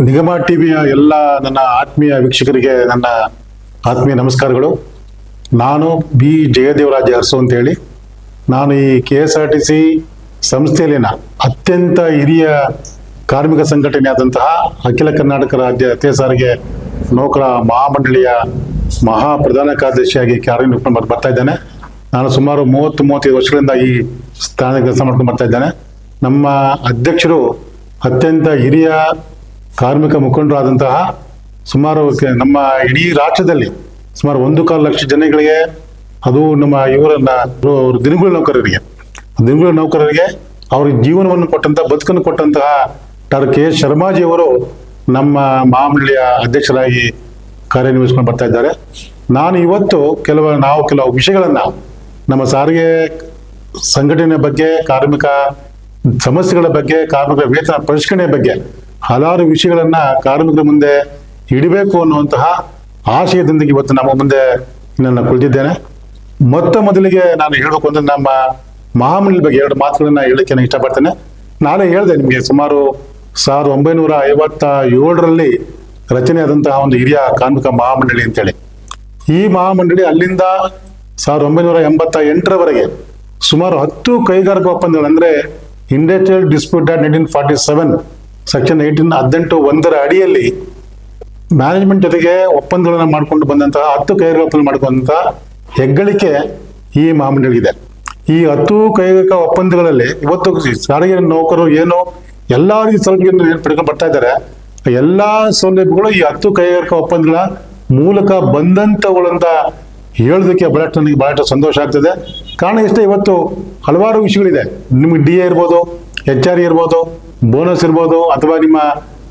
ನಿಗಮ ಟಿವಿಯ ಎಲ್ಲ ನನ್ನ ಆತ್ಮೀಯ ವೀಕ್ಷಕರಿಗೆ ನನ್ನ ಆತ್ಮೀಯ ನಮಸ್ಕಾರಗಳು. ನಾನು ಬಿ ಜಯದೇವರಾಜ ಅರಸು ಅಂತೇಳಿ, ನಾನು ಈ KSRTC ಸಂಸ್ಥೆಯಲ್ಲಿನ ಅತ್ಯಂತ ಹಿರಿಯ ಕಾರ್ಮಿಕ ಸಂಘಟನೆ ಆದಂತಹ ಅಖಿಲ ಕರ್ನಾಟಕ ರಾಜ್ಯ ರಸ್ತೆ ಸಾರಿಗೆ ನೌಕರ ಮಹಾಮಂಡಳಿಯ ಮಹಾ ಪ್ರಧಾನ ಕಾರ್ಯದರ್ಶಿಯಾಗಿ ಕಾರ್ಯನಿರ್ವಹಿಸಿ ಬರ್ತಾ ಇದ್ದೇನೆ. ನಾನು ಸುಮಾರು 30-35 ವರ್ಷಗಳಿಂದ ಈ ಸ್ಥಾನಕ್ಕೆ ಕೆಲಸ ಮಾಡ್ಕೊಂಡು ಬರ್ತಾ ಇದ್ದೇನೆ. ನಮ್ಮ ಅಧ್ಯಕ್ಷರು ಅತ್ಯಂತ ಹಿರಿಯ ಕಾರ್ಮಿಕ ಮುಖಂಡರು ಆದಂತಹ ಸುಮಾರು ನಮ್ಮ ಇಡೀ ರಾಜ್ಯದಲ್ಲಿ ಸುಮಾರು 1.25 ಲಕ್ಷ ಜನಗಳಿಗೆ, ಅದು ನಮ್ಮ ಇವರನ್ನ ದಿನಗೂಲಿ ನೌಕರರಿಗೆ ಅವ್ರಿಗೆ ಜೀವನವನ್ನು ಕೊಟ್ಟಂತಹ, ಬದುಕನ್ನು ಕೊಟ್ಟಂತಹ ಡಾಕ್ಟರ್ KS ಶರ್ಮಾಜಿ ಅವರು ನಮ್ಮ ಮಹಾಮಂಡಳಿಯ ಅಧ್ಯಕ್ಷರಾಗಿ ಕಾರ್ಯನಿರ್ವಹಿಸ್ಕೊಂಡು ಬರ್ತಾ ಇದ್ದಾರೆ. ನಾನು ಇವತ್ತು ಕೆಲವು ವಿಷಯಗಳನ್ನ ನಮ್ಮ ಸಾರಿಗೆ ಸಂಘಟನೆ ಬಗ್ಗೆ, ಕಾರ್ಮಿಕ ಸಮಸ್ಯೆಗಳ ಬಗ್ಗೆ, ಕಾರ್ಮಿಕ ವೇತನ ಪರಿಷ್ಕರಣೆ ಬಗ್ಗೆ ಹಲವಾರು ವಿಷಯಗಳನ್ನ ಕಾರ್ಮಿಕರ ಮುಂದೆ ಇಡಬೇಕು ಅನ್ನುವಂತಹ ಆಶಯದೊಂದಿಗೆ ಇವತ್ತು ನಮ್ಮ ಮುಂದೆ ನನ್ನ ಕುಳಿತಿದ್ದೇನೆ. ಮೊದಲಿಗೆ ನಾನು ಹೇಳಬೇಕು ಅಂದ್ರೆ ನಮ್ಮ ಮಹಾಮಂಡಳಿ ಬಗ್ಗೆ 2 ಮಾತುಗಳನ್ನ ಹೇಳಕ್ಕೆ ನಾನು ಇಷ್ಟಪಡ್ತೇನೆ. ನಾಳೆ ಹೇಳಿದೆ ನಿಮಗೆ, ಸುಮಾರು 1957ರಲ್ಲಿ ರಚನೆ ಆದಂತಹ ಒಂದು ಹಿರಿಯ ಕಾರ್ಮಿಕ ಮಹಾಮಂಡಳಿ ಅಂತೇಳಿ. ಈ ಮಹಾಮಂಡಳಿ ಅಲ್ಲಿಂದ 1988ರವರೆಗೆ ಸುಮಾರು 10 ಕೈಗಾರಿಕಾ ಒಪ್ಪಂದಗಳು, ಅಂದ್ರೆ ಇಂಡಸ್ಟ್ರಿಯಲ್ ಡಿಸ್ಪ್ಯೂಟ್ ಆಕ್ಟ್ 1947 ಸೆಕ್ಷನ್ 18(1) ಅಡಿಯಲ್ಲಿ ಮ್ಯಾನೇಜ್ಮೆಂಟ್ ಜೊತೆಗೆ ಒಪ್ಪಂದಗಳನ್ನ ಮಾಡ್ಕೊಂಡು ಬಂದಂತಹ 10 ಕೈಗಾರಿಕಾ ಒಪ್ಪಂದ ಮಾಡ್ಕೊಂಡಂತಹ ಹೆಗ್ಗಳಿಕೆ ಈ ಮಹಾಮಂಡಳಿಗಿದೆ. ಈ 10 ಕೈಗಾರಿಕಾ ಒಪ್ಪಂದಗಳಲ್ಲಿ ಇವತ್ತು ಸಾರಿಗೆ ನೌಕರರು ಏನು ಎಲ್ಲಾ ರೀತಿ ಸೌಲಭ್ಯಗಳನ್ನು ಪಡ್ಕೊಂಡು ಬರ್ತಾ ಇದ್ದಾರೆ. ಎಲ್ಲಾ ಸೌಲಭ್ಯಗಳು ಈ 10 ಕೈಗಾರಿಕಾ ಒಪ್ಪಂದಗಳ ಮೂಲಕ ಬಂದಂತವುಗಳಂತ ಹೇಳೋದಕ್ಕೆ ಬಹಳಷ್ಟು ಸಂತೋಷ ಆಗ್ತದೆ. ಕಾರಣ ಇಷ್ಟೇ, ಇವತ್ತು ಹಲವಾರು ವಿಷಯಗಳಿದೆ. ನಿಮ್ಗೆ DA ಇರ್ಬೋದು, HRE ಇರ್ಬೋದು, ಬೋನಸ್ ಇರ್ಬೋದು, ಅಥವಾ ನಿಮ್ಮ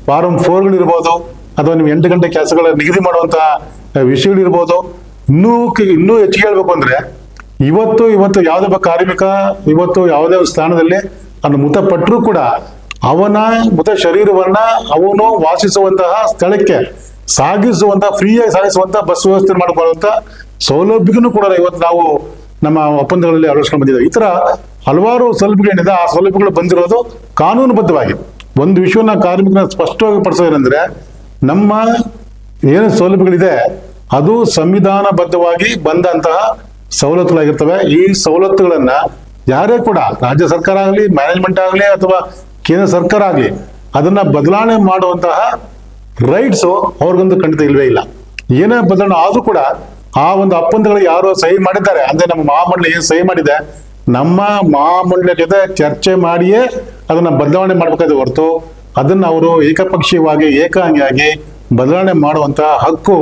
ಫಾರಂ 4ಗಳಿರ್ಬೋದು, ಅಥವಾ ನಿಮ್ಮ 8 ಗಂಟೆ ಕೆಲಸಗಳ ನಿಗದಿ ಮಾಡುವಂತಹ ವಿಷಯಗಳಿರ್ಬೋದು. ಇನ್ನೂ ಹೆಚ್ಚಿಗೆ ಹೇಳ್ಬೇಕು ಅಂದ್ರೆ ಇವತ್ತು ಯಾವುದೇ ಒಬ್ಬ ಕಾರ್ಮಿಕ ಇವತ್ತು ಯಾವುದೇ ಒಂದು ಸ್ಥಾನದಲ್ಲಿ ಅವನು ಮೃತಪಟ್ಟರೂ ಕೂಡ ಅವನ ಮೃತ ಶರೀರವನ್ನ ಅವನು ವಾಸಿಸುವಂತಹ ಸ್ಥಳಕ್ಕೆ ಸಾಗಿಸುವಂತಹ, ಫ್ರೀಯಾಗಿ ಸಾಗಿಸುವಂತಹ ಬಸ್ ವ್ಯವಸ್ಥೆ ಮಾಡಿಕೊಳ್ಳುವಂತ ಸೌಲಭ್ಯನೂ ಕೂಡ ಇವತ್ತು ನಾವು ನಮ್ಮ ಒಪ್ಪಂದಗಳಲ್ಲಿ ಅಳವಡಿಸ್ಕೊಂಡು ಬಂದಿದ್ದೇವೆ. ಈ ತರ ಹಲವಾರು ಸೌಲಭ್ಯಗಳೇನಿದೆ, ಆ ಸೌಲಭ್ಯಗಳು ಬಂದಿರೋದು ಕಾನೂನುಬದ್ಧವಾಗಿ. ಒಂದು ವಿಷಯವನ್ನ ಕಾರ್ಮಿಕನ ಸ್ಪಷ್ಟವಾಗಿ ಪಡಿಸೋದೇನೆಂದ್ರೆ, ನಮ್ಮ ಏನು ಸೌಲಭ್ಯಗಳಿದೆ ಅದು ಸಂವಿಧಾನಬದ್ಧವಾಗಿ ಬಂದಂತಹ ಸವಲತ್ತುಗಳಾಗಿರ್ತವೆ. ಈ ಸವಲತ್ತುಗಳನ್ನ ಯಾರೇ ಕೂಡ, ರಾಜ್ಯ ಸರ್ಕಾರ ಆಗಲಿ, ಮ್ಯಾನೇಜ್ಮೆಂಟ್ ಆಗಲಿ, ಅಥವಾ ಕೇಂದ್ರ ಸರ್ಕಾರ ಆಗಲಿ, ಅದನ್ನ ಬದಲಾವಣೆ ಮಾಡುವಂತಹ ರೈಟ್ಸ್ ಅವ್ರಿಗೊಂದು ಖಂಡಿತ ಇಲ್ವೇ ಇಲ್ಲ. ಏನೇ ಬದಲಾವಣೆ ಆದ್ರೂ ಕೂಡ ಆ ಒಂದು ಒಪ್ಪಂದಗಳಿಗೆ ಯಾರು ಸಹಿ ಮಾಡಿದ್ದಾರೆ, ಅಂದ್ರೆ ನಮ್ಮ ಮಹಾಮಂಡಳಿ ಏನು ಸಹಿ ಮಾಡಿದೆ, ನಮ್ಮ ಮಹಾಮಂಡಳಿಯ ಜೊತೆ ಚರ್ಚೆ ಮಾಡಿಯೇ ಅದನ್ನ ಬದಲಾವಣೆ ಮಾಡ್ಬೇಕಾದ್ರೆ ಹೊರತು ಅದನ್ನ ಅವರು ಏಕಪಕ್ಷೀಯವಾಗಿ ಏಕಾಂಗಿಯಾಗಿ ಬದಲಾವಣೆ ಮಾಡುವಂತಹ ಹಕ್ಕು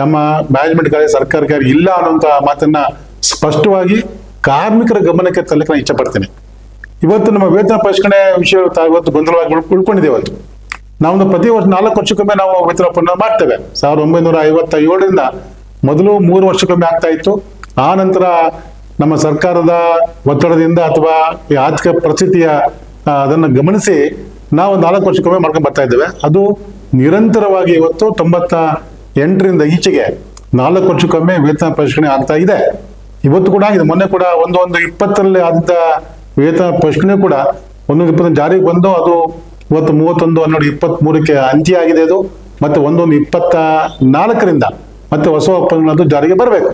ನಮ್ಮ ಮ್ಯಾನೇಜ್ಮೆಂಟ್ಗಾರಿ, ಸರ್ಕಾರಕ್ಕಾಗಿ ಇಲ್ಲ ಅನ್ನುವಂತಹ ಮಾತನ್ನ ಸ್ಪಷ್ಟವಾಗಿ ಕಾರ್ಮಿಕರ ಗಮನಕ್ಕೆ ತರಲಿಕ್ಕೆ ನಾನು ಇಷ್ಟಪಡ್ತೇನೆ. ಇವತ್ತು ನಮ್ಮ ವೇತನ ಪರಿಷ್ಕರಣೆ ವಿಷಯ ಇವತ್ತು ಗೊಂದಲವಾಗಿ ಉಳ್ಕೊಂಡಿದೆ. ಇವತ್ತು ನಾವು ಪ್ರತಿ ವರ್ಷ 4 ವರ್ಷಕ್ಕೊಮ್ಮೆ ನಾವು ವೇತನ ಒಪ್ಪಂದ ಮಾಡ್ತೇವೆ. 1957ರಿಂದ ಮೊದಲು 3 ವರ್ಷಕ್ಕೊಮ್ಮೆ ಆಗ್ತಾ ಇತ್ತು. ಆ ನಂತರ ನಮ್ಮ ಸರ್ಕಾರದ ಒತ್ತಡದಿಂದ ಅಥವಾ ಈ ಆರ್ಥಿಕ ಪರಿಸ್ಥಿತಿಯ ಅದನ್ನು ಗಮನಿಸಿ ನಾವು 4 ವರ್ಷಕ್ಕೊಮ್ಮೆ ಮಾಡ್ಕೊಂಡು ಬರ್ತಾ ಇದ್ದೇವೆ. ಅದು ನಿರಂತರವಾಗಿ ಇವತ್ತು 98ರಿಂದ ಈಚೆಗೆ 4 ವರ್ಷಕ್ಕೊಮ್ಮೆ ವೇತನ ಪರಿಷ್ಕರಣೆ ಆಗ್ತಾ ಇದೆ. ಇವತ್ತು ಕೂಡ ಆಗಿದೆ. ಮೊನ್ನೆ ಕೂಡ 1/20ರಲ್ಲಿ ಆದಂತ ವೇತನ ಪರಿಷ್ಕರಣೆ ಕೂಡ 1/20 ಜಾರಿಗೆ ಬಂದು ಅದು ಇವತ್ತು 31/12/23ಕ್ಕೆ ಅಂತ್ಯ ಆಗಿದೆ. ಅದು ಮತ್ತೆ 1/24ರಿಂದ ಮತ್ತೆ ಹೊಸ ಒಪ್ಪಂದಗಳದ್ದು ಜಾರಿಗೆ ಬರಬೇಕು.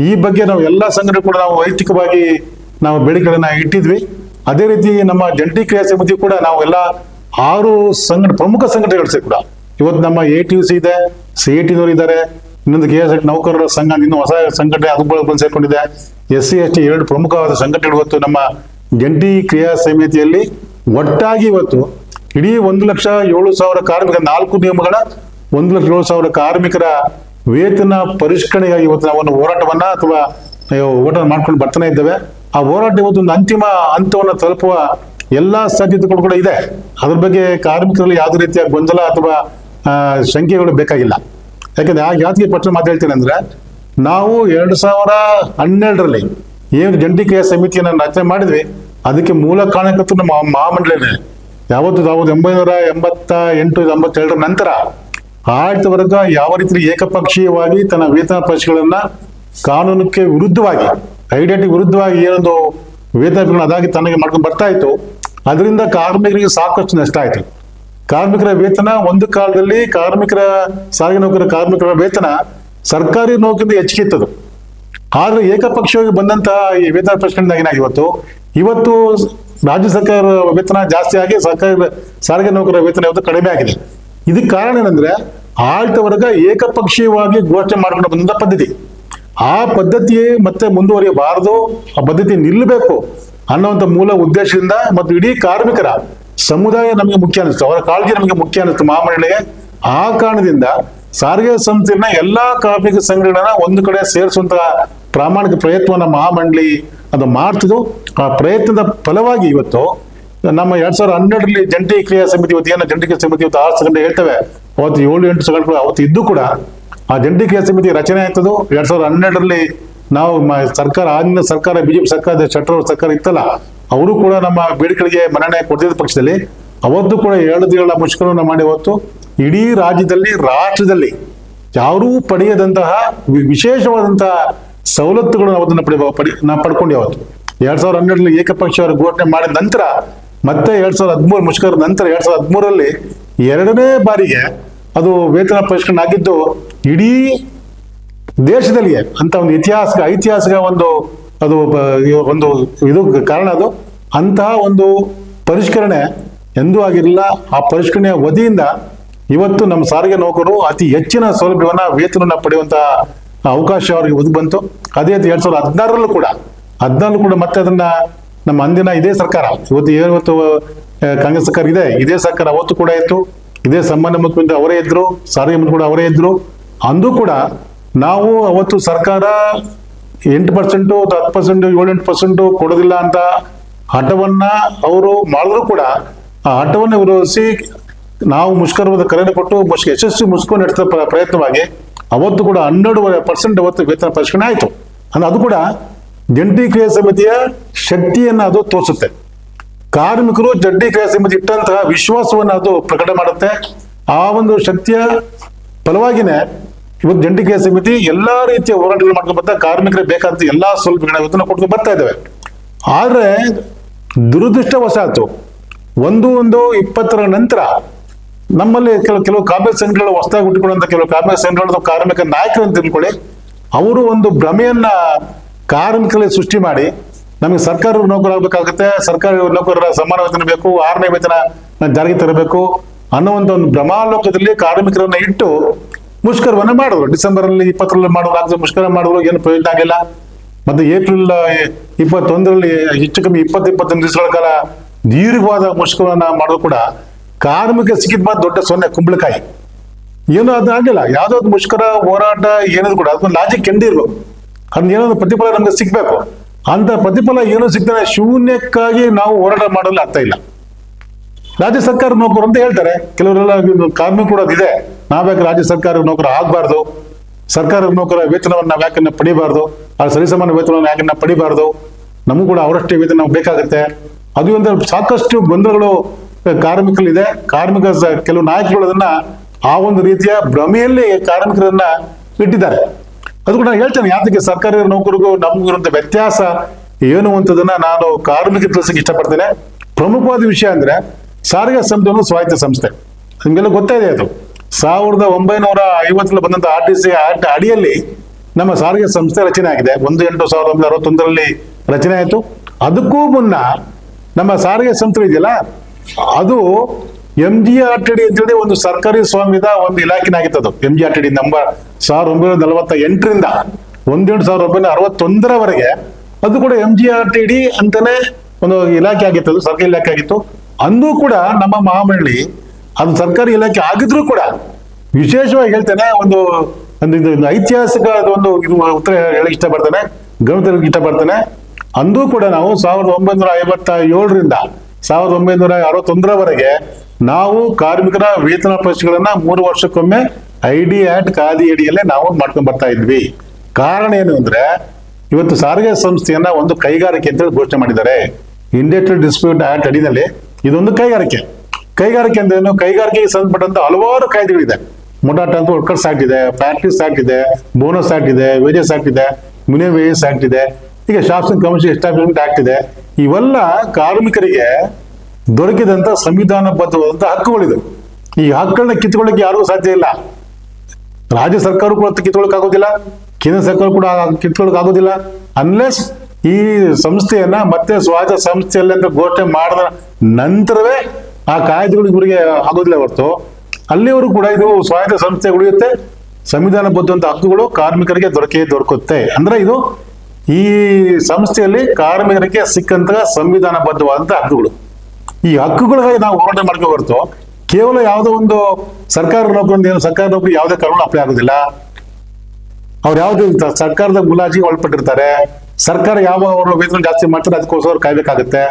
ಈ ಬಗ್ಗೆ ನಾವು ಎಲ್ಲ ಸಂಘಟನೆ ಕೂಡ ನಾವು ವೈಯಕ್ತಿಕವಾಗಿ ನಾವು ಬೇಡಿಕೆಗಳನ್ನ ಇಟ್ಟಿದ್ವಿ. ಅದೇ ರೀತಿ ನಮ್ಮ ಜಂಟಿ ಕ್ರಿಯಾ ಸಮಿತಿ ಕೂಡ ನಾವು ಎಲ್ಲ 6 ಪ್ರಮುಖ ಸಂಘಟನೆಗಳು ಕೂಡ ಇವತ್ತು ನಮ್ಮ ATUC ಇದೆ, CAT ಇದ್ದಾರೆ, ಇನ್ನೊಂದು KSRTC ನೌಕರರ ಸಂಘ, ಇನ್ನು ಹೊಸ ಸಂಘಟನೆ ಅದು ಬಂದು ಸೇರ್ಕೊಂಡಿದೆ, SC/ST 2 ಪ್ರಮುಖವಾದ ಸಂಘಟನೆಗಳು ಇವತ್ತು ನಮ್ಮ ಜಂಟಿ ಕ್ರಿಯಾ ಸಮಿತಿಯಲ್ಲಿ ಒಟ್ಟಾಗಿ ಇವತ್ತು ಇಡೀ 1,07,000 ಕಾರ್ಮಿಕ 4 ನಿಯಮಗಳ 1,07,000 ಕಾರ್ಮಿಕರ ವೇತನ ಪರಿಷ್ಕರಣೆಗಾಗಿ ಇವತ್ತು ನಾವು ಹೋರಾಟವನ್ನ ಅಥವಾ ಹೋರಾಟ ಮಾಡ್ಕೊಂಡು ಬರ್ತಾನೆ ಇದ್ದೇವೆ. ಆ ಹೋರಾಟ ಇವತ್ತು ಒಂದು ಅಂತಿಮ ಹಂತವನ್ನು ತಲುಪುವ ಎಲ್ಲಾ ಸಾಧ್ಯತೆಗಳು ಕೂಡ ಇದೆ. ಅದ್ರ ಬಗ್ಗೆ ಕಾರ್ಮಿಕರಲ್ಲಿ ಯಾವುದೇ ರೀತಿಯ ಗೊಂದಲ ಅಥವಾ ಶಂಕೆಗಳು ಬೇಕಾಗಿಲ್ಲ. ಯಾಕಂದ್ರೆ ಯಾತಿಗೆ ಪಕ್ಷ ಮಾತಾಡ್ತೀನಿ ಅಂದ್ರೆ, ನಾವು 2012ರಲ್ಲಿ ಏನು ಜಂಟಿ ಕ್ರಿಯಾ ಸಮಿತಿಯನ್ನು ರಚನೆ ಮಾಡಿದ್ವಿ, ಅದಕ್ಕೆ ಮೂಲ ಕಾರಣಕರ್ತರು ನಮ್ಮ ಮಹಾಮಂಡಳಿನೇ. ಯಾವತ್ತು 1988-97ರ ನಂತರ ಆಡಳಿತ ವರ್ಗ ಯಾವ ರೀತಿ ಏಕಪಕ್ಷೀಯವಾಗಿ ತನ್ನ ವೇತನ ಪರಿಷ್ಕರಣೆಗಳನ್ನ ಕಾನೂನಕ್ಕೆ ವಿರುದ್ಧವಾಗಿ, ಐಡಿಯಾಟಿಗೆ ವಿರುದ್ಧವಾಗಿ ಏನೊಂದು ವೇತನ ಅದಾಗಿ ತನಗೆ ಮಾಡ್ಕೊಂಡು ಬರ್ತಾ ಇತ್ತು, ಅದರಿಂದ ಕಾರ್ಮಿಕರಿಗೆ ಸಾಕಷ್ಟು ನಷ್ಟ ಆಯ್ತು. ಕಾರ್ಮಿಕರ ವೇತನ ಒಂದು ಕಾಲದಲ್ಲಿ ಸಾರಿಗೆ ನೌಕರ ಕಾರ್ಮಿಕರ ವೇತನ ಸರ್ಕಾರಿ ನೌಕರಿಂದ ಹೆಚ್ಚಿಗೆ ಇತ್ತದು. ಆದ್ರೆ ಏಕಪಕ್ಷವಾಗಿ ಬಂದಂತಹ ಈ ವೇತನ ಪರಿಷ್ಕರಣೆ ಇವತ್ತು ರಾಜ್ಯ ಸರ್ಕಾರ ವೇತನ ಜಾಸ್ತಿ ಆಗಿ ಸಾರಿಗೆ ನೌಕರರ ವೇತನ ಇವತ್ತು ಕಡಿಮೆ ಆಗಿದೆ. ಇದಕ್ಕೆ ಕಾರಣ ಏನಂದ್ರೆ ಆಡಳಿತ ವರ್ಗ ಏಕಪಕ್ಷೀಯವಾಗಿ ಘೋಷಣೆ ಮಾಡ್ಕೊಂಡು ಬಂದ ಪದ್ಧತಿ. ಆ ಪದ್ಧತಿ ಮತ್ತೆ ಮುಂದುವರಿಯಬಾರದು, ಆ ಪದ್ಧತಿ ನಿಲ್ಲಬೇಕು ಅನ್ನುವಂಥ ಮೂಲ ಉದ್ದೇಶದಿಂದ ಮತ್ತು ಇಡೀ ಕಾರ್ಮಿಕರ ಸಮುದಾಯ ನಮಗೆ ಮುಖ್ಯ ಅನಿಸ್ತು, ಅವರ ಕಾಳಜಿ ನಮಗೆ ಮುಖ್ಯ ಅನಿಸ್ತು ಮಹಾಮಂಡಳಿಗೆ. ಆ ಕಾರಣದಿಂದ ಸಾರಿಗೆ ಸಂಸ್ಥೆಯನ್ನ ಎಲ್ಲಾ ಕಾರ್ಮಿಕ ಸಂಘಗಳನ್ನ ಒಂದು ಕಡೆ ಸೇರಿಸುವಂತಹ ಪ್ರಾಮಾಣಿಕ ಪ್ರಯತ್ನವನ್ನ ಮಹಾಮಂಡಳಿ ಅದು ಮಾಡ್ತಿದ್ದು. ಆ ಪ್ರಯತ್ನದ ಫಲವಾಗಿ ಇವತ್ತು ನಮ್ಮ 2012ರಲ್ಲಿ ಜಂಟಿ ಕ್ರಿಯಾ ಸಮಿತಿ ಜಂಟಿ ಕ್ರಿಯಾ ಸಮಿತಿ 6 ಸೆಕೆಂಡ್ ಹೇಳ್ತೇವೆ, ಅವತ್ತು 7-8 ಸೆಕೆಂಡ್ ಅವತ್ತು ಇದ್ದು ಕೂಡ ಆ ಜಂಟಿ ಕ್ರಿಯಾ ಸಮಿತಿ ರಚನೆ ಆಯ್ತದು 2012ರಲ್ಲಿ. ನಾವು ಸರ್ಕಾರ ಆಗಿನ ಸರ್ಕಾರ ಬಿಜೆಪಿ ಸರ್ಕಾರ ಶೆಟ್ಟರ್ ಸರ್ಕಾರ ಇತ್ತಲ್ಲ, ಅವರು ಕೂಡ ನಮ್ಮ ಬೇಡಿಕೆಗಳಿಗೆ ಮನ್ನಣೆ ಕೊಡ್ತಿದ್ದ ಪಕ್ಷದಲ್ಲಿ ಅವತ್ತು ಕೂಡ 7 ದಿನಗಳ ಮುಷ್ಕರವನ್ನು ಮಾಡಿ ಅವತ್ತು ಇಡೀ ರಾಷ್ಟ್ರದಲ್ಲಿ ಯಾರೂ ಪಡೆಯದಂತಹ ವಿಶೇಷವಾದಂತಹ ಸವಲತ್ತುಗಳನ್ನು ಅವತ್ತನ್ನು ನಾವು ಪಡ್ಕೊಂಡೆ. ಅವತ್ತು 2012ರಲ್ಲಿ ಏಕಪಕ್ಷ ಘೋಷಣೆ ಮಾಡಿದ ನಂತರ ಮತ್ತೆ 2013 ಮುಷ್ಕರ ನಂತರ 2013ರಲ್ಲಿ 2ನೇ ಬಾರಿಗೆ ಅದು ವೇತನ ಪರಿಷ್ಕರಣೆ ಆಗಿದ್ದು ಇಡೀ ದೇಶದಲ್ಲಿಯೇ ಅಂತ ಒಂದು ಐತಿಹಾಸಿಕ ಇದು ಕಾರಣ. ಅದು ಅಂತಹ ಒಂದು ಪರಿಷ್ಕರಣೆ ಎಂದೂ ಆಗಿರಲಿಲ್ಲ. ಆ ಪರಿಷ್ಕರಣೆಯ ವತಿಯಿಂದ ಇವತ್ತು ನಮ್ಮ ಸಾರಿಗೆ ನೌಕರರು ಅತಿ ಹೆಚ್ಚಿನ ಸೌಲಭ್ಯವನ್ನ ವೇತನವನ್ನ ಪಡೆಯುವಂತಹ ಅವಕಾಶ ಅವರಿಗೆ ಒದಗಿ ಬಂತು. ಅದೇ 2016ರಲ್ಲೂ ಕೂಡ ಮತ್ತೆ ಅದನ್ನ ನಮ್ಮ ಅಂದಿನ ಇದೇ ಸರ್ಕಾರ ಇವತ್ತು ಕಾಂಗ್ರೆಸ್ ಸರ್ಕಾರ ಇದೆ, ಇದೇ ಸರ್ಕಾರ ಅವತ್ತು ಕೂಡ ಇತ್ತು, ಇದೇ ಸಂಬಂಧ ಮುಖ್ಯಮಂತ್ರಿ ಅವರೇ ಇದ್ರು, ಸಾರಿಗೆ ಮಂತ್ರಿ ಕೂಡ ಅವರೇ ಇದ್ರು. ಅಂದು ಕೂಡ ನಾವು ಅವತ್ತು ಸರ್ಕಾರ 8%, 10%, 7-8% ಕೊಡೋದಿಲ್ಲ ಅಂತ ಹಠವನ್ನ ಅವರು ಮಾಡಿದ್ರು ಕೂಡ ಆ ಹಠವನ್ನು ವಿರೋಧಿಸಿ ನಾವು ಮುಷ್ಕರದ ಕರೆಯನ್ನು ಕೊಟ್ಟು ಯಶಸ್ವಿ ಮುಷ್ಕರ ನಡೆಸಿದ ಪ್ರಯತ್ನವಾಗಿ ಅವತ್ತು ಕೂಡ 12% ಅವತ್ತು ವೇತನ ಪರಿಷ್ಕರಣೆ ಆಯಿತು. ಅದು ಕೂಡ ಜಂಟಿ ಕ್ರಿಯಾ ಸಮಿತಿಯ ಶಕ್ತಿಯನ್ನ ಅದು ತೋರಿಸುತ್ತೆ. ಕಾರ್ಮಿಕರು ಜಂಟಿ ಕ್ರಿಯಾ ಸಮಿತಿ ಇಟ್ಟಂತಹ ವಿಶ್ವಾಸವನ್ನು ಅದು ಪ್ರಕಟ ಮಾಡುತ್ತೆ. ಆ ಒಂದು ಶಕ್ತಿಯ ಫಲವಾಗಿನೇ ಇವತ್ತು ಜಂಟಿ ಕ್ರಿಯಾ ಸಮಿತಿ ಎಲ್ಲಾ ರೀತಿಯ ಹೋರಾಟಗಳು ಮಾಡ್ಕೊಂಡು ಬರ್ತಾ ಕಾರ್ಮಿಕರಿಗೆ ಬೇಕಾದಂತ ಎಲ್ಲಾ ಸೌಲಭ್ಯಗಳನ್ನ ಇವತ್ತನ್ನ ಕೊಡ್ಕೊಂಡು ಬರ್ತಾ ಇದ್ದಾವೆ. ಆದ್ರೆ ದುರದೃಷ್ಟವಶಾತು 1/1/20 ನಂತರ ನಮ್ಮಲ್ಲಿ ಕೆಲವು ಕಾರ್ಮಿಕ ಸಂಘಗಳು ಹೊಸದಾಗಿ ಹುಟ್ಟಿಕೊಳ್ಳುವಂತ ಕೆಲವು ಕಾರ್ಮಿಕ ಸಂಘಗಳು ಕಾರ್ಮಿಕ ನಾಯಕರು ಅಂತ ತಿಳ್ಕೊಳ್ಳಿ, ಅವರು ಒಂದು ಭ್ರಮೆಯನ್ನ ಕಾರ್ಮಿಕರಲ್ಲಿ ಸೃಷ್ಟಿ ಮಾಡಿ ನಮಗೆ ಸರ್ಕಾರ ನೌಕರಾಗಬೇಕಾಗುತ್ತೆ, ಸರ್ಕಾರಿ ನೌಕರರ ಸಮಾನ ವೇತನ ಬೇಕು, 6ನೇ ವೇತನ ಜಾರಿಗೆ ತರಬೇಕು ಅನ್ನುವಂಥ ಒಂದು ಭ್ರಮಾಲೋಕದಲ್ಲಿ ಕಾರ್ಮಿಕರನ್ನ ಇಟ್ಟು ಮುಷ್ಕರವನ್ನ ಮಾಡಿದ್ರು. ಡಿಸೆಂಬರ್ 20ರಲ್ಲಿ ಮಾಡುವ ಮುಷ್ಕರ ಮಾಡಿದ್ರು, ಏನು ಪ್ರಯೋಜನ ಆಗಿಲ್ಲ. ಮತ್ತೆ ಏಪ್ರಿಲ್ 21ರಲ್ಲಿ ಹೆಚ್ಚು ಕಮ್ಮಿ 20-21 ದಿವಸಗಳ ಕಾಲ ದೀರ್ಘವಾದ ಮುಷ್ಕರವನ್ನ ಮಾಡೋದು ಕೂಡ ಕಾರ್ಮಿಕ ಸಿಕ್ಕಿದ ಮಾತ್ರ ದೊಡ್ಡ ಸೊನ್ನೆ ಕುಂಬಳಕಾಯಿ. ಏನೋ ಅದು ಆಗಿಲ್ಲ. ಯಾವ್ದೋ ಒಂದು ಮುಷ್ಕರ ಹೋರಾಟ ಏನಾದ್ರು ಕೂಡ ಅದೊಂದು ಲಾಜಿಕ್ ಎಂದಿರ್ಬೇಕು, ಅದನ್ನ ಏನೋ ಪ್ರತಿಫಲ ನಮ್ಗೆ ಸಿಗ್ಬೇಕು. ಅಂತ ಪ್ರತಿಫಲ ಏನೋ ಸಿಗ್ತಾನೆ ಶೂನ್ಯಕ್ಕಾಗಿ ನಾವು ಹೋರಾಟ ಮಾಡಲು ಆಗ್ತಾ ಇಲ್ಲ. ರಾಜ್ಯ ಸರ್ಕಾರ ನೌಕರು ಅಂತ ಹೇಳ್ತಾರೆ ಕೆಲವರೆಲ್ಲ, ಕಾರ್ಮಿಕ ಕೂಡ ಇದೆ, ನಾವ್ಯಾಕೆ ರಾಜ್ಯ ಸರ್ಕಾರ ನೌಕರ ಆಗ್ಬಾರ್ದು, ಸರ್ಕಾರ ನೌಕರ ವೇತನವನ್ನ ಯಾಕನ್ನ ಪಡಿಬಾರ್ದು, ಆ ಸರಿಸಮಾನ ವೇತನವನ್ನು ಯಾಕನ್ನ ಪಡಿಬಾರ್ದು, ನಮಗೂ ಕೂಡ ಅವರಷ್ಟೇ ವೇತನ ಬೇಕಾಗುತ್ತೆ. ಅದು ಒಂದು ಸಾಕಷ್ಟು ಗೊಂದಲಗಳು ಕಾರ್ಮಿಕರಲ್ಲಿದೆ. ಕೆಲವು ನಾಯಕರು ಅದನ್ನ ಆ ಒಂದು ರೀತಿಯ ಭ್ರಮೆಯಲ್ಲಿ ಕಾರ್ಮಿಕರನ್ನ ಇಟ್ಟಿದ್ದಾರೆ. ಅದು ಕೂಡ ನಾನು ಹೇಳ್ತೇನೆ, ಯಾತಕ್ಕೆ ಸರ್ಕಾರಿ ನೌಕರಿಗೂ ನಮಗೂ ಇರುವಂತ ವ್ಯತ್ಯಾಸ ಏನು ಅಂತದನ್ನ ನಾನು ಕಾರ್ಮಿಕ ತಿಳಿಸಕ್ಕೆ ಇಷ್ಟಪಡ್ತೇನೆ. ಪ್ರಮುಖವಾದ ವಿಷಯ ಅಂದ್ರೆ ಸಾರಿಗೆ ಸಂಸ್ಥೆ ಒಂದು ಸ್ವಾಯತ್ತ ಸಂಸ್ಥೆ, ನಿಮ್ಗೆಲ್ಲ ಗೊತ್ತಾ ಇದೆ. ಅದು 1950 ಬಂದಂತ RTC ಆಕ್ಟ್ ಅಡಿಯಲ್ಲಿ ನಮ್ಮ ಸಾರಿಗೆ ಸಂಸ್ಥೆ ರಚನೆ ಆಗಿದೆ. 1/8/1961ರಲ್ಲಿ ರಚನೆ ಆಯಿತು. ಅದಕ್ಕೂ ಮುನ್ನ ನಮ್ಮ ಸಾರಿಗೆ ಸಂಸ್ಥೆ ಇದೆಯಲ್ಲ, ಅದು MGRTD ಅಂತೇಳಿ ಒಂದು ಸರ್ಕಾರಿ ಸ್ವಾಮ್ಯದ ಒಂದು ಇಲಾಖೆನಾಗಿತ್ತು. MGRTD ನಂಬರ್ 1948ರಿಂದ 1/1961ರವರೆಗೆ ಅದು ಕೂಡ MGRTD ಅಂತಾನೆ ಒಂದು ಇಲಾಖೆ ಆಗಿತ್ತು, ಸರ್ಕಾರಿ ಇಲಾಖೆ ಆಗಿತ್ತು. ಅಂದೂ ಕೂಡ ನಮ್ಮ ಮಹಾಮಂಡಳಿ ಅದು ಸರ್ಕಾರಿ ಇಲಾಖೆ ಆಗಿದ್ರು ಕೂಡ ವಿಶೇಷವಾಗಿ ಹೇಳ್ತೇನೆ, ಒಂದು ಐತಿಹಾಸಿಕ ಒಂದು ಉತ್ತರ ಹೇಳಕ್ ಇಷ್ಟಪಡ್ತೇನೆ, ಗಮನ ಇಷ್ಟಪಡ್ತೇನೆ. ಅಂದೂ ಕೂಡ ನಾವು 1957ರಿಂದ 1961ರವರೆಗೆ ನಾವು ಕಾರ್ಮಿಕರ ವೇತನ ಪರಿಷ್ಕರಣೆಗಳನ್ನ 3 ವರ್ಷಕ್ಕೊಮ್ಮೆ ID ಆಕ್ಟ್ ಖಾದಿ ಅಡಿಯಲ್ಲೇ ನಾವು ಮಾಡ್ಕೊಂಡ್ ಬರ್ತಾ ಇದ್ವಿ. ಕಾರಣ ಏನು ಅಂದ್ರೆ ಇವತ್ತು ಸಾರಿಗೆ ಸಂಸ್ಥೆಯನ್ನ ಒಂದು ಕೈಗಾರಿಕೆ ಅಂತ ಹೇಳಿ ಘೋಷಣೆ ಮಾಡಿದ್ದಾರೆ. ಇಂಡಸ್ಟ್ರಿಯಲ್ ಡಿಸ್ಪ್ಯೂಟ್ ಆಕ್ಟ್ ಅಡಿನಲ್ಲಿ ಇದೊಂದು ಕೈಗಾರಿಕೆ ಅಂದ್ರೆ ಏನು, ಕೈಗಾರಿಕೆಗೆ ಸಂಬಂಧಪಟ್ಟಂತ ಹಲವಾರು ಕಾಯ್ದೆಗಳಿದೆ. ಮೋಟಾರ್ ಟ್ರಾನ್ಸ್ಪೋರ್ಟ್ ವರ್ಕರ್ಸ್ ಆಕ್ಟ್ ಇದೆ, ಫ್ಯಾಕ್ಟ್ರೀಸ್ ಆಕ್ಟ್ ಇದೆ, ಬೋನಸ್ ಆಕ್ಟ್ ಇದೆ, ವೇಜಸ್ ಆಕ್ಟ್ ಇದೆ, ಮಿನಿಮಮ್ ವೇಜಸ್ ಆಕ್ಟ್ ಇದೆ, ಈಗ shops and commercial establishment act ಇದೆ. ಇವೆಲ್ಲ ಕಾರ್ಮಿಕರಿಗೆ ದೊರಕಿದಂತ ಸಂವಿಧಾನಬದ್ಧವಾದಂತಹ ಹಕ್ಕುಗಳಿದೆ. ಈ ಹಕ್ಕುಗಳನ್ನ ಕಿತ್ಕೊಳ್ಳಿಕ್ಕೆ ಯಾರಿಗೂ ಸಾಧ್ಯ ಇಲ್ಲ. ರಾಜ್ಯ ಸರ್ಕಾರ ಕೂಡ ಕಿತ್ಕೊಳ್ಳಕ್ ಆಗೋದಿಲ್ಲ, ಕೇಂದ್ರ ಸರ್ಕಾರ ಕೂಡ ಕಿತ್ಕೊಳ್ಳಕ್ ಆಗೋದಿಲ್ಲ. ಅನ್ಲೆಸ್ ಈ ಸಂಸ್ಥೆಯನ್ನ ಮತ್ತೆ ಸ್ವಾಯತ್ತ ಸಂಸ್ಥೆಯಲ್ಲಿ ಅಂತ ಘೋಷಣೆ ಮಾಡಿದ ನಂತರವೇ ಆ ಕಾಯ್ದೆಗಳು ಇವರಿಗೆ ಆಗೋದಿಲ್ಲ ಹೊರತು ಅಲ್ಲಿವರೆಗೂ ಕೂಡ ಇದು ಸ್ವಾಯತ್ತ ಸಂಸ್ಥೆ ಉಳಿಯುತ್ತೆ. ಸಂವಿಧಾನಬದ್ಧವಂತ ಹಕ್ಕುಗಳು ಕಾರ್ಮಿಕರಿಗೆ ದೊರಕುತ್ತೆ. ಅಂದ್ರೆ ಇದು ಈ ಸಂಸ್ಥೆಯಲ್ಲಿ ಕಾರ್ಮಿಕರಿಗೆ ಸಿಕ್ಕಂತಹ ಸಂವಿಧಾನಬದ್ಧವಾದಂತಹ ಹಕ್ಕುಗಳು. ಈ ಹಕ್ಕುಗಳಿಗೆ ನಾವು ಹೋರಾಟ ಮಾಡ್ಕೋ ಹೊರತು ಕೇವಲ ಯಾವುದೋ ಒಂದು ಸರ್ಕಾರ ನೌಕರಿ ಯಾವುದೇ ಕಾನೂನು ಅಪ್ಲೈ ಆಗೋದಿಲ್ಲ. ಅವ್ರು ಯಾವ್ದು ಸರ್ಕಾರದ ಮುಲಾಜಿಗೆ ಒಳಪಟ್ಟಿರ್ತಾರೆ. ಸರ್ಕಾರ ಯಾವ ಅವರು ವೇತನ ಜಾಸ್ತಿ ಮಾಡ್ತಾರೆ ಅದಕ್ಕೋಸ್ಕರ ಕಾಯ್ಬೇಕಾಗುತ್ತೆ.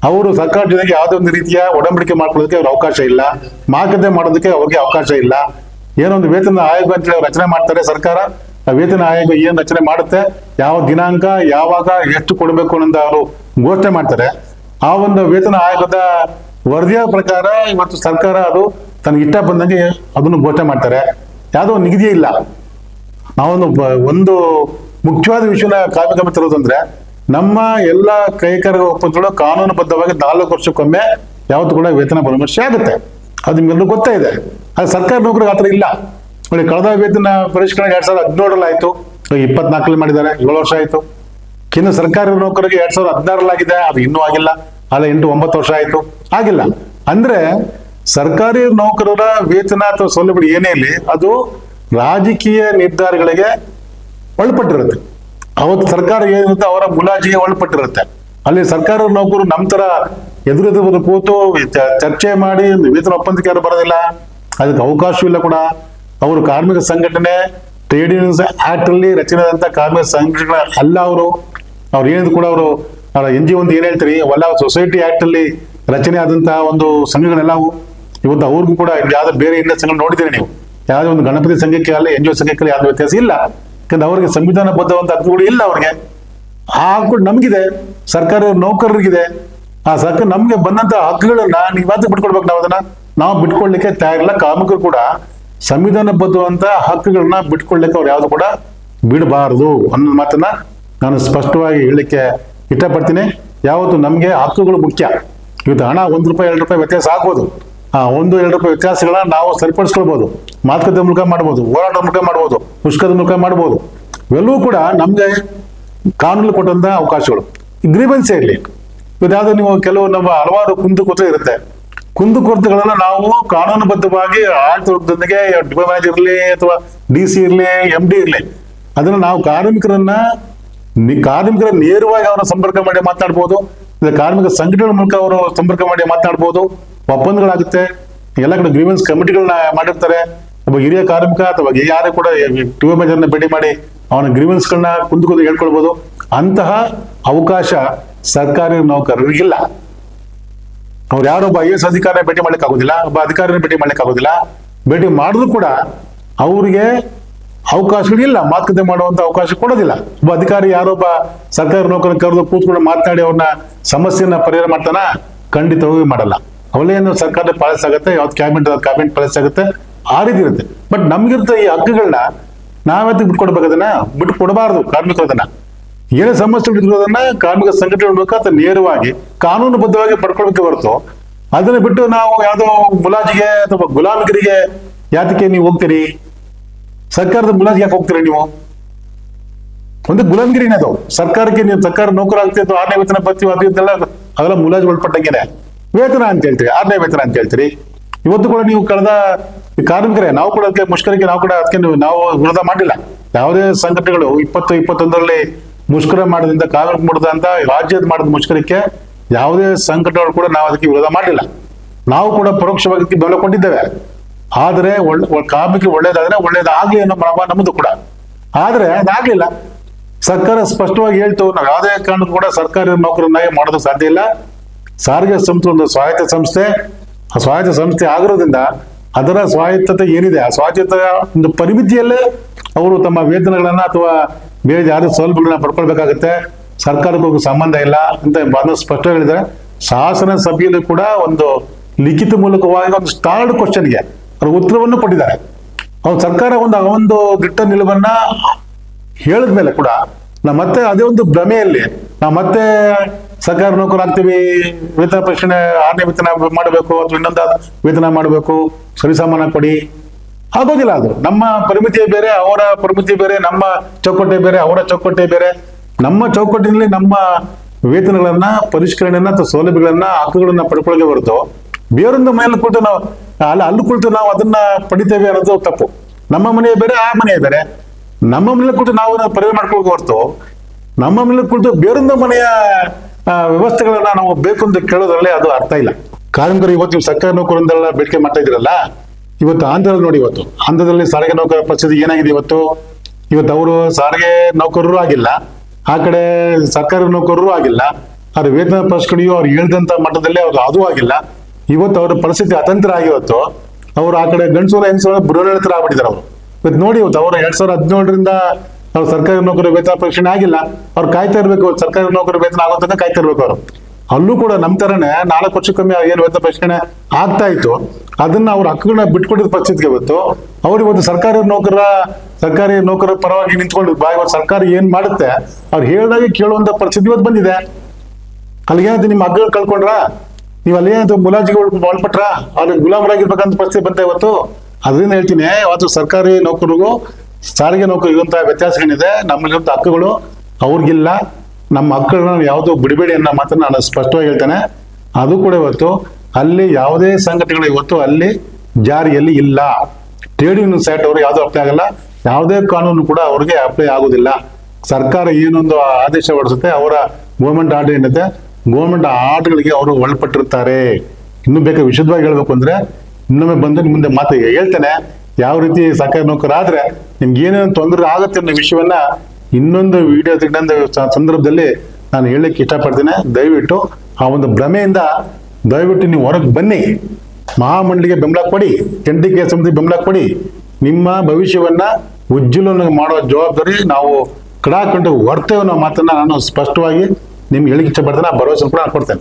ಅವರು ಸರ್ಕಾರ ಜೊತೆಗೆ ಯಾವುದೇ ಒಂದು ರೀತಿಯ ಒಡಂಬಡಿಕೆ ಮಾಡ್ಕೊಳ್ಳೋದಕ್ಕೆ ಅವ್ರ ಅವಕಾಶ ಇಲ್ಲ, ಮಾತುಕತೆ ಮಾಡೋದಕ್ಕೆ ಅವ್ರಿಗೆ ಅವಕಾಶ ಇಲ್ಲ. ಏನೊಂದು ವೇತನ ಆಯೋಗ ಅಂತೇಳಿ ರಚನೆ ಮಾಡ್ತಾರೆ ಸರ್ಕಾರ. ಆ ವೇತನ ಆಯೋಗ ಏನ್ ರಚನೆ ಮಾಡುತ್ತೆ, ಯಾವ ದಿನಾಂಕ ಯಾವಾಗ ಎಷ್ಟು ಕೊಡಬೇಕು ಅನ್ನೋದು ಅವರು ಘೋಷಣೆ ಮಾಡ್ತಾರೆ. ಆ ಒಂದು ವೇತನ ಆಯೋಗದ ವರದಿಯ ಪ್ರಕಾರ ಇವತ್ತು ಸರ್ಕಾರ ಅದು ತನಗೆ ಇಷ್ಟ ಬಂದಂಗೆ ಅದನ್ನು ಘೋಷಣೆ ಮಾಡ್ತಾರೆ. ಯಾವುದೋ ನಿಗದಿ ಇಲ್ಲ. ಒಂದು ಮುಖ್ಯವಾದ ವಿಷಯನ ಕಾರ್ಮಿಕ ತರೋದಂದ್ರೆ ನಮ್ಮ ಎಲ್ಲ ಕೈಗಾರಿಕಾ ಒಪ್ಪಂದಗಳು ಕಾನೂನುಬದ್ಧವಾಗಿ 4 ವರ್ಷಕ್ಕೊಮ್ಮೆ ಯಾವತ್ತು ಕೂಡ ವೇತನ ಪರಾಮರ್ಶೆ ಆಗುತ್ತೆ. ಅದು ನಿಮ್ಗೆಲ್ಲರೂ ಗೊತ್ತೇ ಇದೆ. ಅದು ಸರ್ಕಾರ ನೌಕರಿಗೆ ಆತರ ಇಲ್ಲ. ನೋಡಿ, ಕಳೆದ ವೇತನ ಪರಿಷ್ಕರಣೆ 2017 ಆಯ್ತು, 24 ಮಾಡಿದ್ದಾರೆ, 7 ವರ್ಷ ಆಯ್ತು. ಕೇಂದ್ರ ಸರ್ಕಾರಿ ನೌಕರಿಗೆ 2016 ಆಗಿದೆ, ಅದು ಇನ್ನೂ ಆಗಿಲ್ಲ. ಅಲ್ಲ 8-9 ವರ್ಷ ಆಯ್ತು, ಆಗಿಲ್ಲ. ಅಂದ್ರೆ ಸರ್ಕಾರಿ ನೌಕರರ ವೇತನ ಅಥವಾ ಸೌಲಭ್ಯ ಏನೇ ಇರಲಿ ಅದು ರಾಜಕೀಯ ನಿರ್ಧಾರಗಳಿಗೆ ಒಳಪಟ್ಟಿರುತ್ತೆ. ಅವತ್ತು ಸರ್ಕಾರ ಏನಿರುತ್ತೆ ಅವರ ಮುಲಾಜಿಗೆ ಒಳಪಟ್ಟಿರುತ್ತೆ. ಅಲ್ಲಿ ಸರ್ಕಾರ ನೌಕರು ನಮ್ಮ ತರ ಎದುರು ಕೂತು ಚರ್ಚೆ ಮಾಡಿ ವೇತನ ಒಪ್ಪಂದಕ್ಕೆ ಯಾರು ಬರೋದಿಲ್ಲ, ಅದಕ್ಕೆ ಅವಕಾಶವಿಲ್ಲ ಕೂಡ. ಅವರು ಕಾರ್ಮಿಕ ಸಂಘಟನೆ ಟ್ರೇಡ್ ಯೂನಿಯನ್ಸ್ ಆಕ್ಟ್ ಅಲ್ಲಿ ರಚನೆಯಾದಂತ ಕಾರ್ಮಿಕ ಸಂಘಟನೆ ಅಲ್ಲ. ಅವ್ರು ಏನಿದ್ರು ಕೂಡ ಅವರು NGO ಒಂದು ಏನ್ ಹೇಳ್ತೀರಿ ಅವೆಲ್ಲ ಸೊಸೈಟಿ ಆಕ್ಟ್ ಅಲ್ಲಿ ರಚನೆ ಆದಂತಹ ಒಂದು ಸಂಘಗಳೆಲ್ಲವು ಇವತ್ತು ಅವ್ರಿಗೂ ಕೂಡ ಯಾವ್ದು ಬೇರೆ ಇನ್ನೊಂದು ಸಂಘ ನೋಡಿದ್ದೀರಿ ನೀವು, ಯಾವ್ದೋ ಒಂದು ಗಣಪತಿ ಸಂಘಕ್ಕೆ ಅಲ್ಲ NGO ಸಂಘಕ್ಕೆ ಯಾವ್ದು ವ್ಯತ್ಯಾಸ ಇಲ್ಲ. ಯಾಕಂದ್ರೆ ಅವ್ರಿಗೆ ಸಂವಿಧಾನಬದ್ಧವಂತ ಹಕ್ಕುಗಳು ಇಲ್ಲ ಅವ್ರಿಗೆ. ಆ ಹಕ್ಕುಗಳು ನಮ್ಗಿದೆ, ಸರ್ಕಾರಿ ನೌಕರರಿಗಿದೆ. ಆ ಸರ್ಕಾರ ನಮ್ಗೆ ಬಂದಂತ ಹಕ್ಕುಗಳನ್ನ ನೀವ್ ಬಿಟ್ಕೊಡ್ಬೇಕು. ನಾವು ಬಿಟ್ಕೊಡ್ಲಿಕ್ಕೆ ತಯಾರಿಲ್ಲ. ಕಾರ್ಮಿಕರು ಕೂಡ ಸಂವಿಧಾನಬದ್ಧವಂತ ಹಕ್ಕುಗಳನ್ನ ಬಿಟ್ಕೊಡ್ಲಿಕ್ಕೆ ಅವ್ರು ಯಾವ್ದು ಕೂಡ ಬಿಡಬಾರದು ಅನ್ನೋ ಮಾತನ್ನ ನಾನು ಸ್ಪಷ್ಟವಾಗಿ ಹೇಳಲಿಕ್ಕೆ ಇಷ್ಟಪಡ್ತೀನಿ. ಯಾವತ್ತು ನಮ್ಗೆ ಹಕ್ಕುಗಳು ಮುಖ್ಯ. ಇವತ್ತು ಹಣ ₹1-2 ವ್ಯತ್ಯಾಸ ಆಗ್ಬೋದು. ಆ ₹1-2 ವ್ಯತ್ಯಾಸಗಳನ್ನ ನಾವು ಸರಿಪಡಿಸ್ಕೊಳ್ಬಹುದು. ಮಾತುಕತೆ ಮೂಲಕ ಮಾಡ್ಬೋದು, ಹೋರಾಟದ ಮೂಲಕ ಮಾಡ್ಬೋದು, ಮುಷ್ಕರದ ಮೂಲಕ ಮಾಡ್ಬೋದು. ಇವೆಲ್ಲವೂ ಕೂಡ ನಮ್ಗೆ ಕಾನೂನು ಕೊಟ್ಟಂತ ಅವಕಾಶಗಳು. ಗ್ರೀವೆನ್ಸ್ ಇರಲಿ. ಇವತ್ತು ಯಾವ್ದು ನೀವು ಕೆಲವು ನಮ್ಮ ಹಲವಾರು ಕುಂದುಕೊರತೆ ಇರುತ್ತೆ. ಕುಂದುಕೊರತೆಗಳನ್ನ ನಾವು ಕಾನೂನುಬದ್ಧವಾಗಿ ಆಡಳಿತದೊಂದಿಗೆ ಡಿಪಾರ್ಟ್ಮೆಂಟ್ ಇರಲಿ ಅಥವಾ DC ಇರಲಿ MD ಇರಲಿ ಅದನ್ನ ನಾವು ಕಾರ್ಮಿಕರ ನೇರವಾಗಿ ಅವರ ಸಂಪರ್ಕ ಮಾಡಿ ಮಾತನಾಡ್ಬೋದು. ಕಾರ್ಮಿಕ ಸಂಘಟನೆಗಳ ಮೂಲಕ ಅವರು ಸಂಪರ್ಕ ಮಾಡಿ ಮಾತನಾಡ್ಬೋದು. ಒಪ್ಪಂದಗಳಾಗುತ್ತೆ. ಎಲ್ಲ ಕಡೆ ಗ್ರೀವೆನ್ಸ್ ಕಮಿಟಿಗಳನ್ನ ಮಾಡಿರ್ತಾರೆ. ಒಬ್ಬ ಹಿರಿಯ ಕಾರ್ಮಿಕ ಅಥವಾ ಯಾರು ಕೂಡ ಟಿಒ ಭೇಟಿ ಮಾಡಿ ಅವನ ಗ್ರೀವೆನ್ಸ್ ಗಳನ್ನ ಕುಂದು ಹೇಳ್ಕೊಳ್ಬಹುದು. ಅಂತಹ ಅವಕಾಶ ಸರ್ಕಾರಿ ನೌಕರರಿಗಿಲ್ಲ. ಅವ್ರು ಯಾರೊಬ್ಬ IAS ಅಧಿಕಾರಿನ ಭೇಟಿ ಮಾಡ್ಲಿಕ್ಕೆ ಆಗೋದಿಲ್ಲ, ಒಬ್ಬ ಅಧಿಕಾರಿನ ಭೇಟಿ ಮಾಡ್ಲಿಕ್ಕೆ ಆಗೋದಿಲ್ಲ. ಭೇಟಿ ಮಾಡಿದ್ರು ಕೂಡ ಅವ್ರಿಗೆ ಅವಕಾಶಗಳಿಲ್ಲ, ಮಾತುಕತೆ ಮಾಡುವಂತ ಅವಕಾಶ ಕೊಡೋದಿಲ್ಲ. ಒಬ್ಬ ಅಧಿಕಾರಿ ಯಾರೊಬ್ಬ ಸರ್ಕಾರಿ ನೌಕರನ ಕರೆದು ಕೂತ್ಕೊಂಡು ಮಾತನಾಡಿ ಅವ್ರನ್ನ ಸಮಸ್ಯೆಯನ್ನ ಪರಿಹಾರ ಮಾಡ್ತಾನ? ಖಂಡಿತವಾಗಿ ಮಾಡಲ್ಲ. ಅವಳೇನು ಸರ್ಕಾರದ ಪಾಲಿಸಾಗುತ್ತೆ, ಯಾವ್ದು ಕ್ಯಾಬಿನೆಟ್ ಪಾಲಿಸಾಗುತ್ತೆ, ಆ ರೀತಿ ಇರುತ್ತೆ. ಬಟ್ ನಮ್ಗಿರ್ತ ಈ ಹಕ್ಕುಗಳನ್ನ ನಾವತ್ತು ಬಿಟ್ಕೊಡ್ಬೇಕು. ಅದನ್ನ ಬಿಟ್ಟು ಕೊಡಬಾರ್ದು. ಕಾರ್ಮಿಕರು ಅದನ್ನ ಏನೇ ಸಮಸ್ಯೆಗಳಿರೋದನ್ನ ಕಾರ್ಮಿಕ ಸಂಘಟನೆಗಳ ಮೂಲಕ ಅಥವಾ ನೇರವಾಗಿ ಕಾನೂನುಬದ್ಧವಾಗಿ ಪಡ್ಕೊಳ್ಬೇಕು ಹೊರತು ಅದನ್ನ ಬಿಟ್ಟು ನಾವು ಯಾವ್ದೋ ಮುಲಾಜಿಗೆ ಅಥವಾ ಗುಲಾಮಗಿರಿಗೆ ಯಾತಕ್ಕೆ ನೀವು ಹೋಗ್ತೀರಿ? ಸರ್ಕಾರದ ಮುಲಾಜಿಗೆ ಯಾಕೆ ಹೋಗ್ತೀರಿ ನೀವು? ಒಂದು ಗುಲಾಮಗಿರಿನೇ ಅದು. ಸರ್ಕಾರಕ್ಕೆ ನೀವು ಸರ್ಕಾರ ನೌಕರ ಆಗ್ತೀವಿ ಅಥವಾ 6ನೇ ವೇತನ ಬರ್ತೀವಿ ಅದು ಇದೆಲ್ಲ ಅದೆಲ್ಲ ಮುಲಾಜಿ ಒಳಪಟ್ಟಂಗೆನೆ. ವೇತನ ಅಂತ ಹೇಳ್ತೀರಿ, 6ನೇ ವೇತನ ಅಂತ ಹೇಳ್ತೀರಿ. ಇವತ್ತು ಕೂಡ ನೀವು ಕಳೆದ ಕಾರ್ಮಿಕರೇ ನಾವು ಕೂಡ ಅದಕ್ಕೆ ಮುಷ್ಕರಕ್ಕೆ ನಾವು ಕೂಡ ಅದಕ್ಕೆ ನಾವು ವಿರೋಧ ಮಾಡಿಲ್ಲ. ಯಾವುದೇ ಸಂಘಟನೆಗಳು 2021ರಲ್ಲಿ ಮುಷ್ಕರ ಮಾಡೋದ್ರಿಂದ ಕಾರ್ಮಿಕ ಮಾಡಿದಂತ ರಾಜ್ಯದ ಮಾಡಿದ ಮುಷ್ಕರಕ್ಕೆ ಯಾವುದೇ ಸಂಘಟನೆಗಳು ಕೂಡ ನಾವು ಅದಕ್ಕೆ ವಿರೋಧ ಮಾಡಿಲ್ಲ. ನಾವು ಕೂಡ ಪರೋಕ್ಷವಾಗಿ ಬೆಲೆ ಕೊಟ್ಟಿದ್ದೇವೆ. ಆದರೆ ಕಾರ್ಮಿಕರಿಗೆ ಒಳ್ಳೇದಾದ್ರೆ ಒಳ್ಳೇದಾಗ್ಲಿ ಅನ್ನೋ ಮನೋಭಾವ ನಮ್ಮದು ಕೂಡ. ಆದ್ರೆ ಅದಾಗ್ಲಿಲ್ಲ. ಸರ್ಕಾರ ಸ್ಪಷ್ಟವಾಗಿ ಹೇಳ್ತು, ನಾವು ಯಾವುದೇ ಕಾರಣಕ್ಕೂ ಕೂಡ ಸರ್ಕಾರಿ ನೌಕರನ್ನಾಗಿ ಮಾಡೋದಕ್ಕೆ ಸಾಧ್ಯ ಇಲ್ಲ. ಸಾರಿಗೆ ಸಂಸ್ಥೆ ಒಂದು ಸ್ವಾಯತ್ತ ಸಂಸ್ಥೆ. ಆ ಸ್ವಾಯತ್ತ ಸಂಸ್ಥೆ ಆಗಿರೋದ್ರಿಂದ ಅದರ ಸ್ವಾಯತ್ತತೆ ಏನಿದೆ ಆ ಸ್ವಾಯತ್ತತೆಯ ಒಂದು ಪರಿಮಿತಿಯಲ್ಲೇ ಅವರು ತಮ್ಮ ವೇತನಗಳನ್ನ ಅಥವಾ ಬೇರೆ ಯಾರು ಸೌಲಭ್ಯಗಳನ್ನ ಪಡ್ಕೊಳ್ಬೇಕಾಗತ್ತೆ. ಸರ್ಕಾರಕ್ಕೂ ಸಂಬಂಧ ಇಲ್ಲ ಅಂತ ಸ್ಪಷ್ಟ ಹೇಳಿದ್ದಾರೆ. ಶಾಸನ ಸಭೆಯಲ್ಲೂ ಕೂಡ ಒಂದು ಲಿಖಿತ ಮೂಲಕವಾಗಿ ಒಂದು ಸ್ಟಾರ್ಡ್ ಕ್ವಶನ್ಗೆ ಅವ್ರ ಉತ್ತರವನ್ನು ಕೊಟ್ಟಿದ್ದಾರೆ. ಅವ್ರು ಸರ್ಕಾರ ಒಂದು ದಿಟ್ಟ ನಿಲುವನ್ನ ಹೇಳಿದ್ಮೇಲೆ ಕೂಡ ನಾವು ಮತ್ತೆ ಅದೇ ಒಂದು ಭ್ರಮೆಯಲ್ಲಿ ನಾವು ಮತ್ತೆ ಸರ್ಕಾರ ನೌಕರು ಆಗ್ತೀವಿ, ವೇತನ ಪ್ರಶ್ನೆ 6ನೇ ವೇತನ ಮಾಡಬೇಕು ಅಥವಾ ಇನ್ನೊಂದು ವೇತನ ಮಾಡಬೇಕು, ಸರಿಸಮಾನ ಕೊಡಿ, ಆಗೋದಿಲ್ಲ. ಅದು ನಮ್ಮ ಪರಿಮಿತಿ ಬೇರೆ, ಅವರ ಪರಿಮಿತಿ ಬೇರೆ, ನಮ್ಮ ಚೌಕಟ್ಟೆ ಬೇರೆ, ಅವರ ಚೌಕಟ್ಟೆ ಬೇರೆ. ನಮ್ಮ ಚೌಕಟ್ಟಿನಲ್ಲಿ ನಮ್ಮ ವೇತನಗಳನ್ನ, ಪರಿಷ್ಕರಣೆಯನ್ನ ಅಥವಾ ಸೌಲಭ್ಯಗಳನ್ನ, ಹಕ್ಕುಗಳನ್ನ ಪಡ್ಕೊಳ್ಳೋಕೆ ಹೊರತು ಬೇರೊಂದು ಮನೆಯಲ್ಲಿ ಕುಳಿತು ನಾವು ಅಲ್ಲಿ ಕುಳಿತು ನಾವು ಅದನ್ನ ಪಡಿತೇವೆ ಅನ್ನೋದು ತಪ್ಪು. ನಮ್ಮ ಮನೆ ಬೇರೆ, ಆ ಮನೆ ಬೇರೆ. ನಮ್ಮ ಮನೇಲಿ ಕುಳಿತು ನಾವು ಪರಿಹಾರ ಮಾಡ್ಕೊಳ್ಳೋಕೆ ಹೊರತು ನಮ್ಮ ಮನೇಲಿ ಕುಳಿತು ಬೇರೊಂದು ಮನೆಯ ವ್ಯವಸ್ಥೆಗಳನ್ನ ನಾವು ಬೇಕು ಅಂತ ಕೇಳೋದ್ರಲ್ಲಿ ಅದು ಅರ್ಥ ಇಲ್ಲ. ಕಾರ್ಮಿಕರು ಇವತ್ತು ನೀವು ಸರ್ಕಾರಿ ನೌಕರರಿಂದೆಲ್ಲ ಬೇಡಿಕೆ ಮಾಡ್ತಾ ಇದ್ದೀರಲ್ಲ, ಇವತ್ತು ಆಂಧ್ರದಲ್ಲಿ ನೋಡಿ, ಇವತ್ತು ಆಂಧ್ರದಲ್ಲಿ ಸಾರಿಗೆ ನೌಕರರ ಪರಿಸ್ಥಿತಿ ಏನಾಗಿದೆ. ಇವತ್ತು ಅವರು ಸಾರಿಗೆ ನೌಕರರು ಆಗಿಲ್ಲ, ಆ ಕಡೆ ಸರ್ಕಾರಿ ನೌಕರರು ಆಗಿಲ್ಲ, ಅವ್ರ ವೇತನ ಪರಿಷ್ಕರಣೆಯು ಅವ್ರು ಹೇಳಿದಂತ ಮಟ್ಟದಲ್ಲಿ ಅವ್ರು ಅದು ಆಗಿಲ್ಲ. ಇವತ್ತು ಅವ್ರ ಪರಿಸ್ಥಿತಿ ಅತಂತ್ರ ಆಗಿ ಇವತ್ತು ಅವರು ಆ ಕಡೆ ಗಂಡಸೂರ ಹೆಂಗಸೂರ ಬೃಹಣತರ ಆಗ್ಬಿಟ್ಟಿದ್ದಾರೆ. ಅವರು ಇವತ್ತು ನೋಡಿ, ಇವತ್ತು ಅವರು 2017ರಿಂದ ಅವ್ರು ಸರ್ಕಾರಿ ನೌಕರ ವೇತನ ಪರಿಷ್ಕರಣೆ ಆಗಿಲ್ಲ, ಅವ್ರು ಕಾಯ್ತಾ ಇರ್ಬೇಕು. ಸರ್ಕಾರಿ ನೌಕರ ವೇತನ ಆಗೋ ತನಕ ಕಾಯ್ತಾ ಇರ್ಬೇಕು ಅವರು. ಅಲ್ಲೂ ಕೂಡ ನಮ್ಮ ತರನೇ 4 ವರ್ಷಕ್ಕೊಮ್ಮೆ ಏನು ವೇತನ ಪರಿಷ್ಕರಣೆ ಆಗ್ತಾ ಇತ್ತು, ಅದನ್ನ ಅವ್ರ ಹಕ್ಕುಗಳನ್ನ ಬಿಟ್ಕೊಟ್ಟಿದ್ದ ಪರಿಸ್ಥಿತಿಗೆ ಇವತ್ತು ಅವ್ರು ಇವತ್ತು ಸರ್ಕಾರಿ ನೌಕರರ ಪರವಾಗಿ ನಿಂತ್ಕೊಂಡು ಇವತ್ತು ಸರ್ಕಾರ ಏನ್ ಮಾಡುತ್ತೆ ಅವ್ರು ಹೇಳಿದಾಗೆ ಕೇಳುವಂತ ಪರಿಸ್ಥಿತಿ ಇವತ್ತು ಬಂದಿದೆ. ಅಲ್ಲಿಗೇನಾದ್ರು ನಿಮ್ಮ ಹಕ್ಕುಗಳು ಕಳ್ಕೊಂಡ್ರ, ನೀವು ಅಲ್ಲೇನಾದ್ರು ಮುಲಾಜಿಗಳು ಒಳಪಟ್ರ, ಅವ್ರಿಗೆ ಗುಲಾಮರಾಗಿರ್ಬೇಕಂತ ಪರಿಸ್ಥಿತಿ ಬಂತ ಇವತ್ತು. ಅದರಿಂದ ಹೇಳ್ತೀನಿ, ಇವತ್ತು ಸರ್ಕಾರಿ ನೌಕರಿಗೂ ಸಾರಿಗೆ ನೌಕರಿಗೆ ಇರುವಂತಹ ವ್ಯತ್ಯಾಸಗಳಿದೆ. ನಮ್ಮಲ್ಲಿರುವಂತ ಹಕ್ಕುಗಳು ಅವ್ರಿಗಿಲ್ಲ. ನಮ್ಮ ಹಕ್ಕುಗಳನ್ನ ಯಾವುದು ಬಿಡಬೇಡಿ ಅನ್ನೋ ಮಾತನ್ನ ನಾನು ಸ್ಪಷ್ಟವಾಗಿ ಹೇಳ್ತೇನೆ. ಅದು ಕೂಡ ಇವತ್ತು ಅಲ್ಲಿ ಯಾವುದೇ ಸಂಘಟನೆಗಳು ಇವತ್ತು ಅಲ್ಲಿ ಜಾರಿಯಲ್ಲಿ ಇಲ್ಲ. ಟ್ರೇಡ್ ಯೂನಿಯನ್ ಆಕ್ಟ್ ಅವರು ಯಾವ್ದು ಅಪ್ಲೈ ಆಗಲ್ಲ, ಯಾವುದೇ ಕಾನೂನು ಕೂಡ ಅವ್ರಿಗೆ ಅಪ್ಲೈ ಆಗುದಿಲ್ಲ. ಸರ್ಕಾರ ಏನೊಂದು ಆದೇಶ ಹೊರಡಿಸುತ್ತೆ, ಅವರ ಗೌರ್ಮೆಂಟ್ ಆರ್ಡರ್ ಏನಿದೆ, ಗೌರ್ಮೆಂಟ್ ಆರ್ಡರ್ಗಳಿಗೆ ಅವರು ಒಳಪಟ್ಟಿರ್ತಾರೆ. ಇನ್ನು ಬೇಕಾದ್ರೆ ವಿಶದವಾಗಿ ಹೇಳ್ಬೇಕು ಅಂದ್ರೆ ಇನ್ನೊಮ್ಮೆ ಬಂದು ನಿಮ್ಮ ಮುಂದೆ ಮಾತು ಹೇಳ್ತೇನೆ. ಯಾವ ರೀತಿ ಸರ್ಕಾರಿ ನೌಕರಾದ್ರೆ ನಿಮ್ಗೆ ಏನೇನು ತೊಂದರೆ ಆಗುತ್ತೆ ಅನ್ನೋ ವಿಷಯವನ್ನ ಇನ್ನೊಂದು ವಿಡಿಯೋ ಸಂದರ್ಭದಲ್ಲಿ ನಾನು ಹೇಳಲಿಕ್ಕೆ ಇಷ್ಟಪಡ್ತೇನೆ. ದಯವಿಟ್ಟು ಆ ಒಂದು ಭ್ರಮೆಯಿಂದ ದಯವಿಟ್ಟು ನೀವು ಹೊರಗೆ ಬನ್ನಿ. ಮಹಾಮಂಡಳಿಗೆ ಬೆಂಬಲ ಕೊಡಿ, NTK ಸಮಿತಿ ಬೆಂಬಲ ಕೊಡಿ. ನಿಮ್ಮ ಭವಿಷ್ಯವನ್ನ ಉಜ್ವಲ ಮಾಡೋ ಜವಾಬ್ದಾರಿ ನಾವು ಕಡಾಕೊಂಡು ಹೊರ್ತೇವೆ ಅನ್ನೋ ಮಾತನ್ನ ನಾನು ಸ್ಪಷ್ಟವಾಗಿ ನಿಮ್ಗೆ ಹೇಳಿಕ್ಕೆ ಇಷ್ಟಪಡ್ತೇನೆ. ಆ ಭರವಸೆ ಕೂಡ ಕೊಡ್ತೇನೆ.